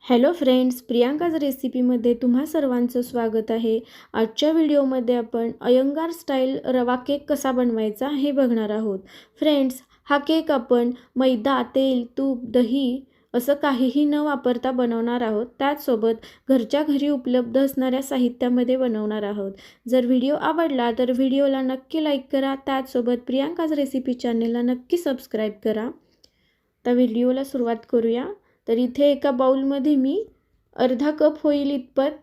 Hello friends, Priyanka's रेसिपीमध्ये तुम्हा सर्वांचं स्वागत आहे। आजच्या व्हिडिओमध्ये आपण अयंगार स्टाईल रवा केक कसा बनवायचा हे बघणार आहोत। फ्रेंड्स, हा केक आपण मैदा, तेल, तूप, दही असं काहीही न वापरता बनवणार आहोत। त्याचसोबत घरच्या घरी उपलब्ध असणाऱ्या साहित्यामध्ये बनवणार आहोत। जर व्हिडिओ आवडला तर व्हिडिओला नक्की लाईक करा। त्याचसोबत प्रियांकाज रेसिपी चॅनलला नक्की सबस्क्राईब करा। तर व्हिडिओला सुरुवात करूया। तर इथे एका बाउलमध्ये मी अर्धा कप होईल इतपत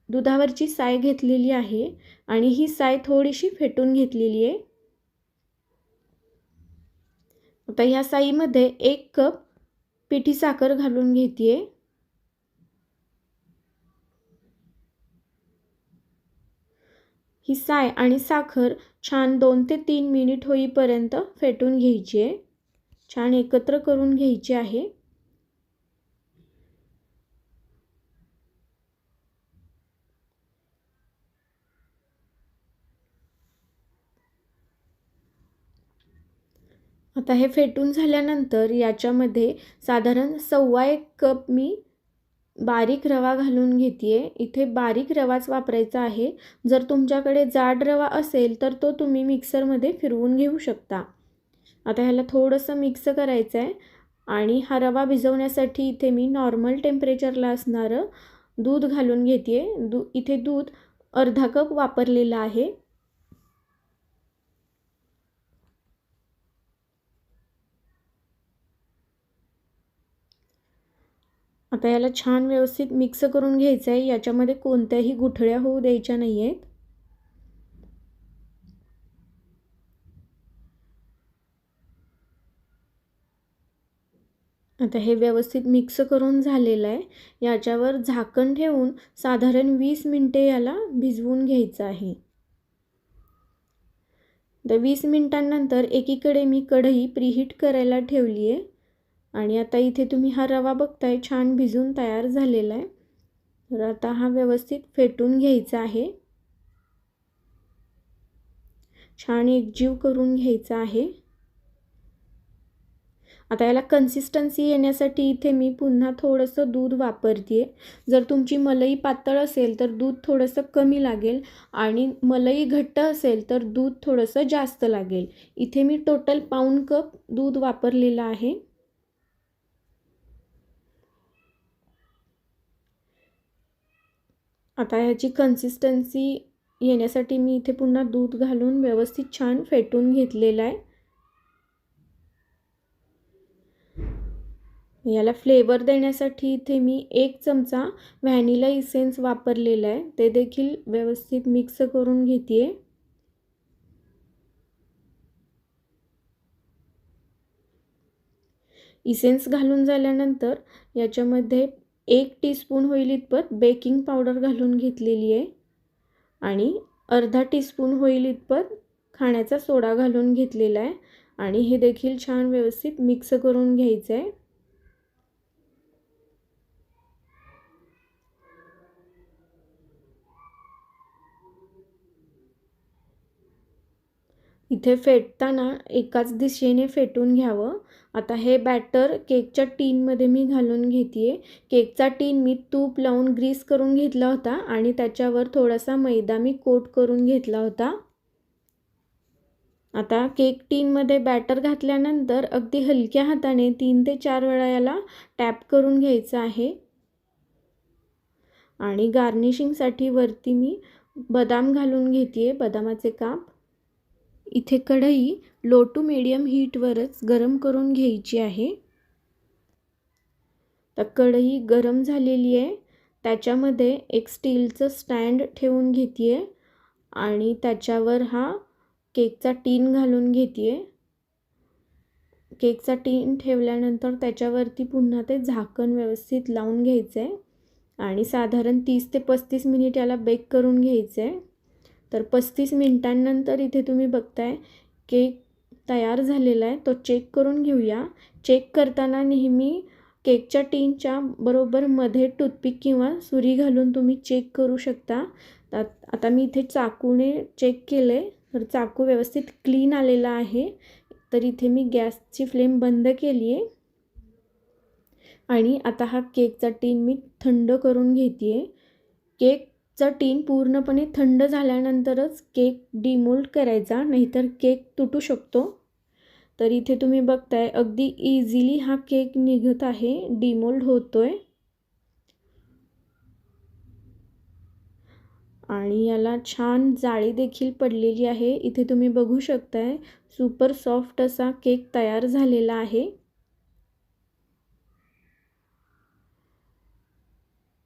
दुधावरची साय घेतलेली आहे आणि ही साय थोडीशी फेटून घेतलेली आहे। आता ह्या साईमध्ये 1 कप पिठी साखर घालून घेते। ही साय आणि साखर छान 2 ते 3 मिनिट होईपर्यंत फेटून घ्यायची आहे। छान एकत्र करून घ्यायची आहे। आता हे फेटून झाल्यानंतर याच्यामध्ये साधारण 1.25 कप मी बारीक रवा घालून घेते। इथे बारीक रवाच वापरायचा आहे। जर तुमच्याकडे जाड रवा असेल तर तो तुम्ही मिक्सरमध्ये फिरवून घेऊ शकता। आता ह्याला थोडंसं मिक्स करायचं आहे आणि हा रवा भिजवण्यासाठी इथे मी नॉर्मल टेम्परेचरला असणारं दूध घालून घेते। इथे दूध अर्धा कप वापरलेलं आहे। आता याला छान व्यवस्थित मिक्स करून घ्यायचं आहे। याच्यामध्ये कोणत्याही गुठळ्या होऊ द्यायच्या नाही आहेत। आता हे व्यवस्थित मिक्स करून झालेलं आहे। याच्यावर झाकण ठेवून साधारण 20 मिनिटे याला भिजवून घ्यायचं आहे। तर 20 मिनिटांनंतर एकीकडे मी कढई प्रीहीट करायला ठेवली आहे आणि आता इथे तुम्ही हा रवा बघताय छान भिजून तयार झालेला आहे। तर आता हा व्यवस्थित फेटून घ्यायचा आहे। छान एकजीव करून घ्यायचा आहे। आता याला कन्सिस्टन्सी येण्यासाठी इथे मी पुन्हा थोडंसं दूध वापरते। जर तुमची मलाई पातळ असेल तर दूध थोडंसं कमी लागेल आणि मलाई घट्ट असेल तर दूध थोडंसं जास्त लागेल। इथे मी टोटल 1.5 कप दूध वापरलेलं आहे। आता ह्याची कन्सिस्टन्सी येण्यासाठी मी इथे पुन्हा दूध घालून व्यवस्थित छान फेटून घेतलेलं आहे। याला फ्लेवर देण्यासाठी इथे मी 1 चमचा व्हॅनिला इसेन्स वापरलेला आहे। ते देखील व्यवस्थित मिक्स करून घेते। इसेन्स घालून झाल्यानंतर याच्यामध्ये 1 टीस्पून होईल इतपत बेकिंग पावडर घालून घेतलेली आहे आणि अर्धा टीस्पून होईल इतपत खाण्याचा सोडा घालून घेतलेला आहे आणि हे देखील छान व्यवस्थित मिक्स करून घ्यायचं आहे। इथे फेटताना एकाच दिशेने फेटून घ्यावं। आता हे बॅटर केकच्या टीनमध्ये मी घालून घेते। केकचा टीन मी तूप लावून ग्रीस करून घेतला होता आणि त्याच्यावर थोडासा मैदा मी कोट करून घेतला होता। आता केक टीनमध्ये बॅटर घातल्यानंतर अगदी हलक्या हाताने 3 ते 4 वेळा याला टॅप करून घ्यायचं आहे आणि गार्निशिंगसाठी वरती मी बदाम घालून घेते, बदामाचे काप। इथे कढई लो टू मीडियम हीटवरच गरम करून घ्यायची आहे। तर कढई गरम झालेली आहे। त्याच्यामध्ये एक स्टीलचं स्टँड ठेवून घेते आणि त्याच्यावर हा केकचा टीन घालून घेते। केकचा टीन ठेवल्यानंतर त्याच्यावरती पुन्हा ते झाकण व्यवस्थित लावून घ्यायचं आहे आणि साधारण 30 ते 35 मिनिट याला बेक करून घ्यायचं आहे। तर 35 मिनिटांनंतर इथे तुम्ही बघताय केक तयार झालेला आहे। तो चेक करून घेऊया। चेक करताना नेहमी केकच्या टीनच्या बरोबर मध्ये टूथपिक किंवा सुरी घालून तुम्ही चेक करू शकता। आता मी इथे चाकूने चेक केले तर चाकू व्यवस्थित क्लीन आलेला आहे। तर इथे मी गॅसची फ्लेम बंद केली आहे। आणि आता हा केकचा टीन मी थंड करून घेते आहे. केकचा टीन पूर्णपणे थंड झाल्यानंतरच केक डिमोल्ड करायचा, नाहीतर केक तुटू शकतो. तर इथे तुम्ही बघताय अगदी इझिली हा केक निघत आहे, डिमोल्ड होतोय. आणि याला छान जाळी देखील पडलेली आहे. इथे तुम्ही बघू शकताय सुपर सॉफ्ट असा केक तयार झालेला आहे.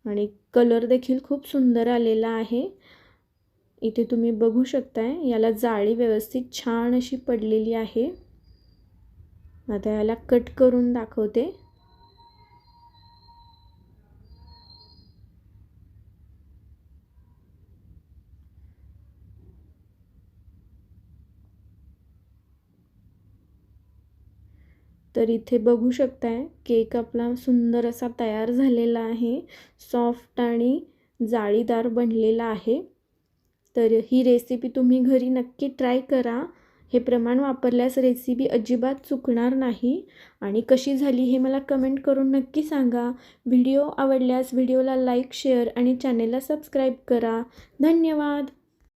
आणि कलर देखील खूप सुंदर आलेला आहे. इथे तुम्ही बघू शकताय याला जाळी व्यवस्थित छान अशी पडलेली आहे. आता याला कट करून दाखवते. तर इथे बघू शकताय केक आपला सुंदर असा तयार झालेला आहे. सॉफ्ट आणि जाळीदार बनलेला आहे. तर ही रेसिपी तुम्ही घरी नक्की ट्राय करा. हे प्रमाण वापरल्यास रेसिपी अजिबात चुकणार नाही. आणि कशी झाली हे मला कमेंट करून नक्की सांगा. व्हिडिओ आवडल्यास व्हिडिओला लाईक, शेअर आणि चॅनेलला सबस्क्राईब करा. धन्यवाद.